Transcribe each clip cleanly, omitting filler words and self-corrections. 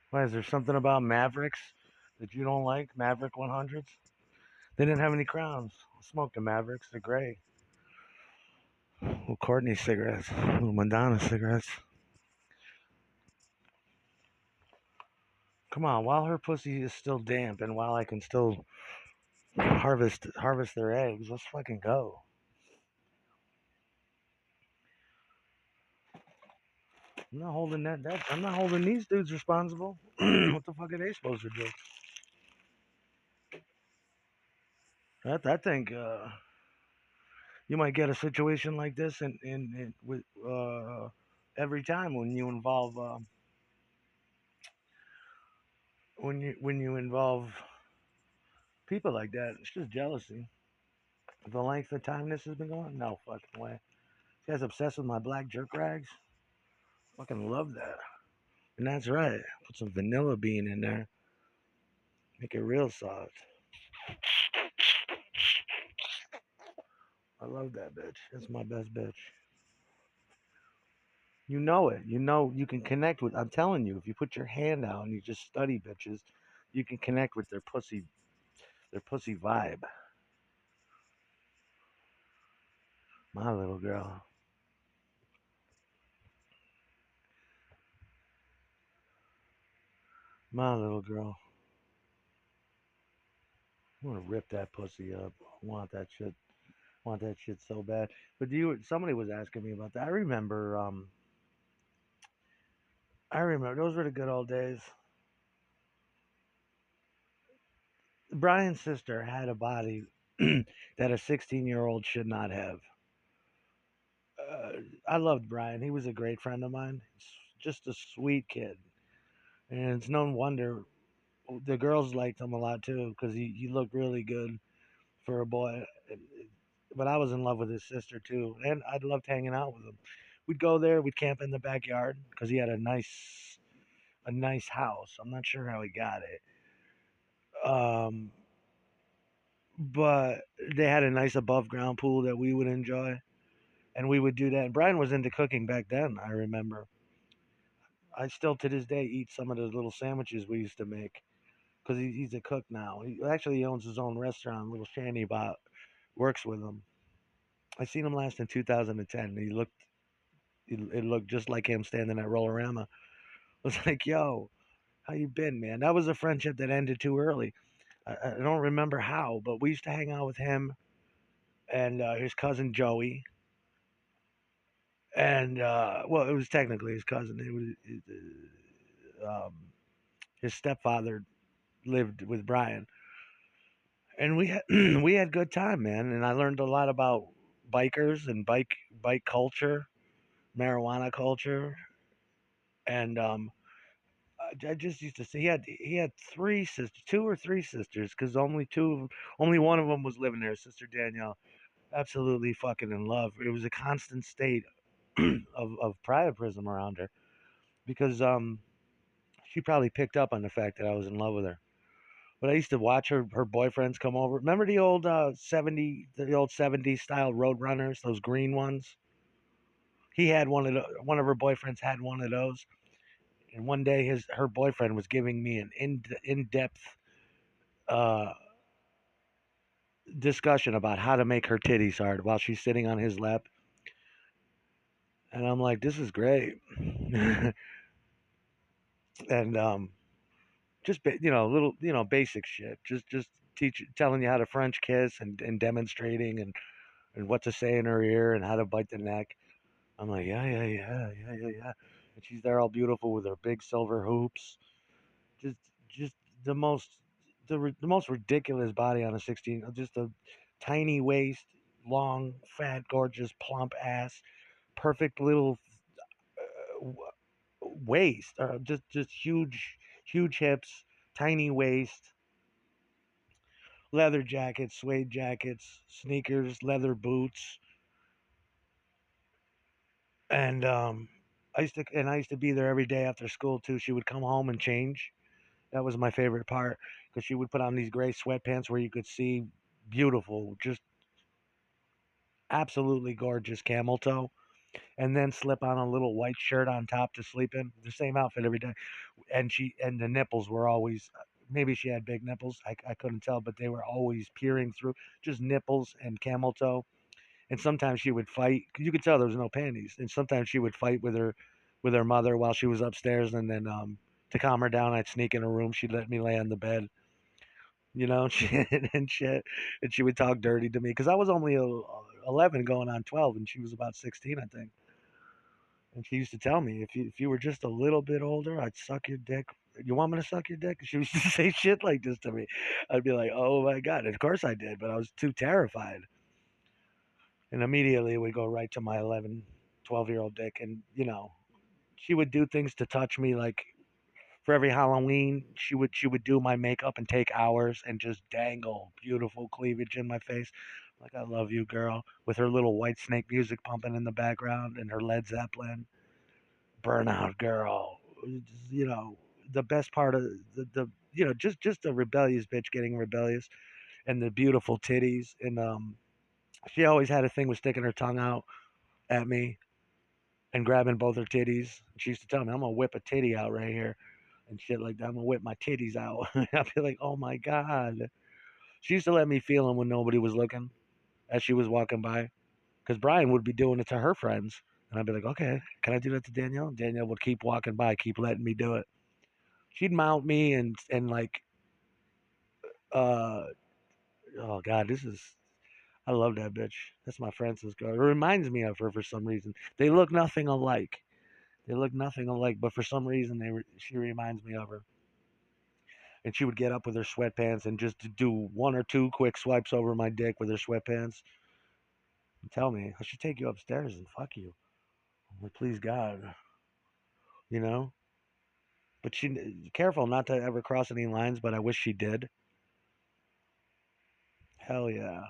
Why is there something about Mavericks that you don't like? Maverick 100s? They didn't have any crowns. I smoked the Mavericks. They're great. Little Courtney cigarettes, little Madonna cigarettes. Come on, while her pussy is still damp and while I can still harvest their eggs, let's fucking go. I'm not holding that. I'm not holding these dudes responsible. What the fuck are they supposed to do? I think you might get a situation like this in with every time when you involve when you involve people like that. It's just jealousy. The length of time this has been going, no fucking way. This guy's obsessed with my black jerk rags. Fucking love that. And that's right. Put some vanilla bean in there. Make it real soft. I love that bitch. That's my best bitch. You know it. You know you can connect with. I'm telling you, if you put your hand out and you just study bitches, you can connect with their pussy vibe. My little girl. My little girl. I want to rip that pussy up. I want that shit. Want that shit so bad. But somebody was asking me about that. I remember those were the good old days. Brian's sister had a body that a 16-year-old should not have. Uh, I loved Brian. He was a great friend of mine. Just a sweet kid. And it's no wonder the girls liked him a lot too because he looked really good for a boy. But I was in love with his sister too, and I loved hanging out with him. We'd go there, we'd camp in the backyard because he had a nice house. I'm not sure how he got it, um, but they had a nice above ground pool that we would enjoy, and we would do that. And Brian was into cooking back then. I remember. I still to this day eat some of those little sandwiches we used to make because he's a cook now. He owns his own restaurant, Little Shandy Bot. Works with him. I seen him last in 2010. It looked just like him standing at Rollorama. I was like, "Yo, how you been, man?" That was a friendship that ended too early. I don't remember how, but we used to hang out with him and his cousin Joey, and well, it was technically his cousin. His stepfather lived with Brian, and we had we had good time, man. And I learned a lot about bikers and bike culture, marijuana culture, and I just used to say he had three sisters, two or three sisters, because only one of them was living there. Sister Danielle, absolutely fucking in love. It was a constant state of priapism around her because she probably picked up on the fact that I was in love with her. But I used to watch her boyfriends come over. Remember the old 70s style Road Runners, those green ones? One of her boyfriends had one of those. And one day her boyfriend was giving me an in-depth uh, discussion about how to make her titties hard while she's sitting on his lap. And I'm like, this is great. And just little basic shit. Just telling you how to French kiss and demonstrating and what to say in her ear and how to bite the neck. I'm like, yeah, yeah, yeah, yeah, yeah, yeah. And she's there all beautiful with her big silver hoops. Just just the most the most ridiculous body on a 16. Just a tiny waist, long, fat, gorgeous, plump ass, perfect little waist, just huge hips, tiny waist, leather jackets, suede jackets, sneakers, leather boots, and I used to be there every day after school too. She would come home and change. That was my favorite part because she would put on these gray sweatpants where you could see beautiful, just absolutely gorgeous camel toe. and then slip on a little white shirt on top to sleep in. The same outfit every day. And the nipples were always, maybe she had big nipples. I couldn't tell, but they were always peering through, just nipples and camel toe. And sometimes she would fight. You could tell there was no panties. And sometimes she would fight with her mother while she was upstairs. And then to calm her down, I'd sneak in her room. She'd let me lay on the bed, and shit. And she would talk dirty to me because I was only 11 going on 12, and she was about 16, I think. And she used to tell me, if you were just a little bit older, I'd suck your dick. You want me to suck your dick? She used to say shit like this to me. I'd be like, oh my God. And of course I did, but I was too terrified. And immediately it would go right to my 11, 12-year-old dick. And, she would do things to touch me. Like for every Halloween, she would do my makeup and take hours and just dangle beautiful cleavage in my face. Like, I love you, girl. With her little White Snake music pumping in the background and her Led Zeppelin. Burnout Girl. You know, the best part of just a rebellious bitch getting rebellious, and the beautiful titties. And she always had a thing with sticking her tongue out at me and grabbing both her titties. She used to tell me, I'm gonna whip a titty out right here and shit like that. I'm gonna whip my titties out. I'd be like, oh my God. She used to let me feel them when nobody was looking as she was walking by. Because Brian would be doing it to her friends. And I'd be like, okay, can I do that to Danielle? And Danielle would keep walking by, keep letting me do it. She'd mount me and like, uh, oh God, I love that bitch. That's my Francis girl. It reminds me of her for some reason. They look nothing alike. They look nothing alike, but for some reason she reminds me of her. And she would get up with her sweatpants and just do one or two quick swipes over my dick with her sweatpants and tell me I should take you upstairs and fuck you. I'm like, please God, you know. But she careful not to ever cross any lines. But I wish she did. Hell yeah,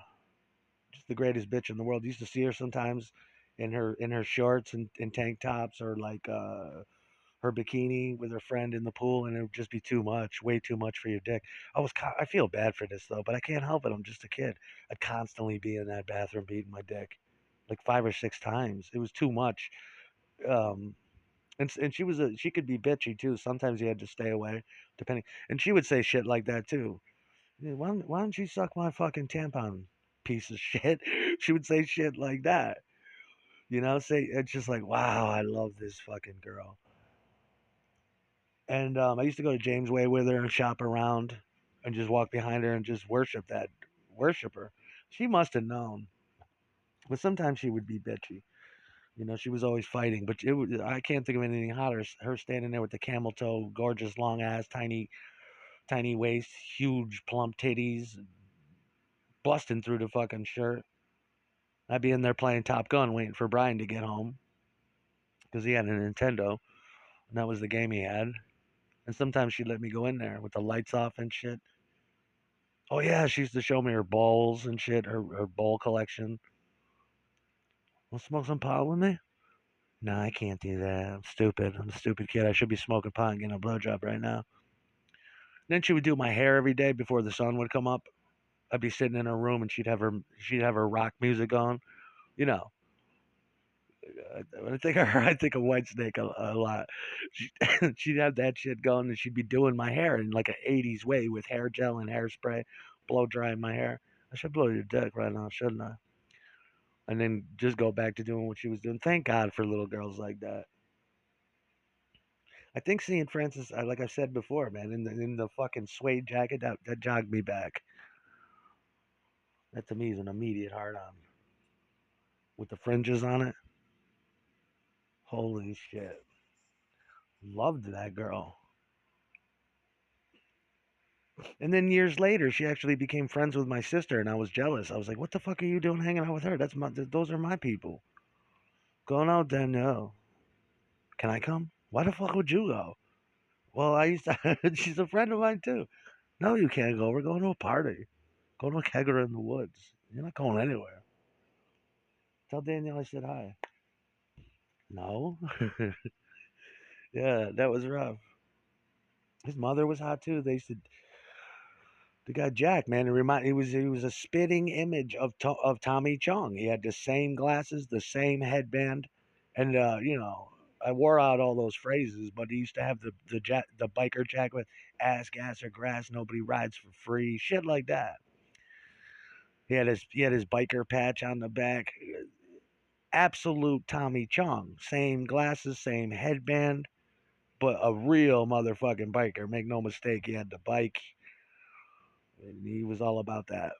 just the greatest bitch in the world. Used to see her sometimes in her shorts and tank tops, or like her bikini with her friend in the pool, and it would just be too much, way too much for your dick. I feel bad for this though, but I can't help it. I'm just a kid. I'd constantly be in that bathroom beating my dick, like 5 or 6 times. It was too much. Um, and she could be bitchy too. Sometimes you had to stay away, depending. And she would say shit like that too. "Yeah, why don't you suck my fucking tampon, piece of shit?" She would say shit like that. Say it's just like, wow, I love this fucking girl. And I used to go to James Way with her and shop around and just walk behind her and just worship her. She must have known, but sometimes she would be bitchy. She was always fighting, but I can't think of anything hotter. Her standing there with the camel toe, gorgeous long ass, tiny, tiny waist, huge plump titties, busting through the fucking shirt. I'd be in there playing Top Gun, waiting for Brian to get home because he had a Nintendo, and that was the game he had. And sometimes she'd let me go in there with the lights off and shit. Oh yeah, she used to show me her bowls and shit, her bowl collection. Want to smoke some pot with me? No, I can't do that. I'm stupid. I'm a stupid kid. I should be smoking pot and getting a blowjob right now. Then she would do my hair every day before the sun would come up. I'd be sitting in her room and she'd have her rock music on. You know, when I think of her, I think of Whitesnake a lot. She, she'd have that shit going, and she'd be doing my hair in like an '80s way with hair gel and hairspray, blow drying my hair. I should blow your dick right now, shouldn't I? And then just go back to doing what she was doing. Thank God for little girls like that. I think seeing Francis, like I said before, man, in the fucking suede jacket, that jogged me back. That to me is an immediate hard on with the fringes on it. Holy shit, loved that girl. And then years later, she actually became friends with my sister, and I was jealous. I was like, "What the fuck are you doing hanging out with her? Those are my people." Going out, Danielle. Can I come? Why the fuck would you go? Well, I used to. She's a friend of mine too. No, you can't go. We're going to a party. Go to a kegger in the woods. You're not going anywhere. Tell Danielle I said hi. No. Yeah, that was rough. His mother was hot too. They said the guy Jack, man, he was a spitting image of Tommy Chong. He had the same glasses, the same headband. And I wore out all those phrases, but he used to have the biker jacket with ass, gas, or grass. Nobody rides for free. Shit like that. He had his biker patch on the back. Absolute Tommy Chong. Same glasses, same headband, but a real motherfucking biker. Make no mistake, he had the bike, and he was all about that.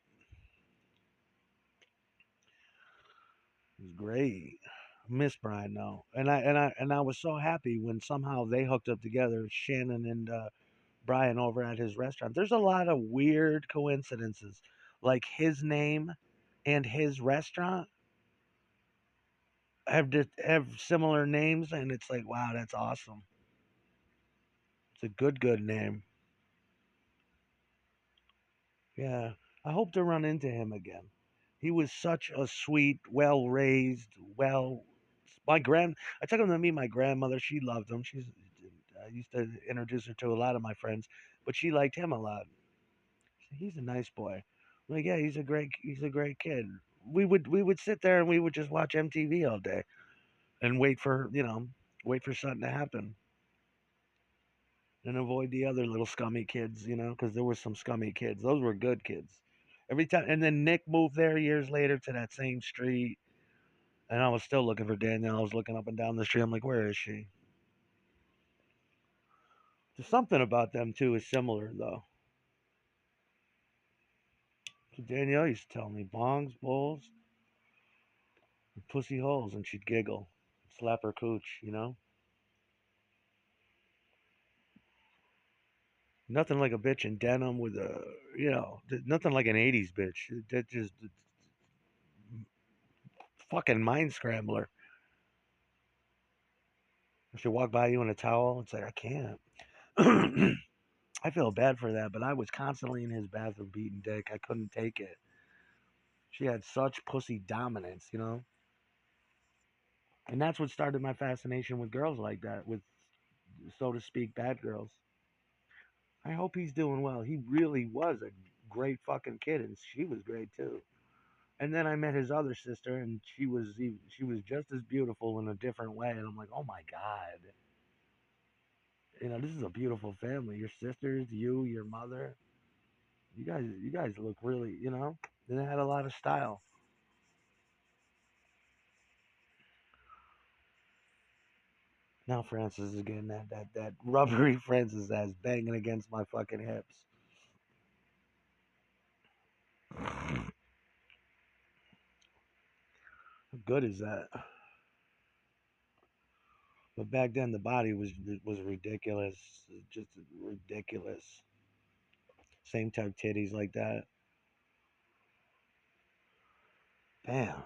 It was great. Miss Brian though, and I was so happy when somehow they hooked up together, Shannon and Brian over at his restaurant. There's a lot of weird coincidences, like his name and his restaurant have similar names, and it's like, wow, that's awesome. It's a good name. Yeah, I hope to run into him again. He was such a sweet, well raised, well. My grand, I took him to meet my grandmother. She loved him. I used to introduce her to a lot of my friends, but she liked him a lot. He's a nice boy. I'm like, yeah, he's a great kid. We would sit there and we would just watch MTV all day and wait for something to happen and avoid the other little scummy kids, because there were some scummy kids. Those were good kids. Every time, and then Nick moved there years later to that same street, and I was still looking for Danielle. I was looking up and down the street. I'm like, where is she? There's something about them too is similar though. So Danielle used to tell me bongs, bowls, and pussy holes, and she'd giggle, slap her cooch. Nothing like a bitch in denim with nothing like an '80s bitch. That just fucking mind scrambler. If she walk by you in a towel, it's like I can't. I feel bad for that, but I was constantly in his bathroom beating dick. I couldn't take it. She had such pussy dominance. And that's what started my fascination with girls like that, with, so to speak, bad girls. I hope he's doing well. He really was a great fucking kid, and she was great too. And then I met his other sister, and she was just as beautiful in a different way. And I'm like, oh my god, this is a beautiful family. Your sisters, you, your mother, you guys look really. And they had a lot of style. Now Francis is getting that rubbery Francis that's banging against my fucking hips. How good is that? But back then the body was ridiculous, just ridiculous. Same type titties like that. Damn.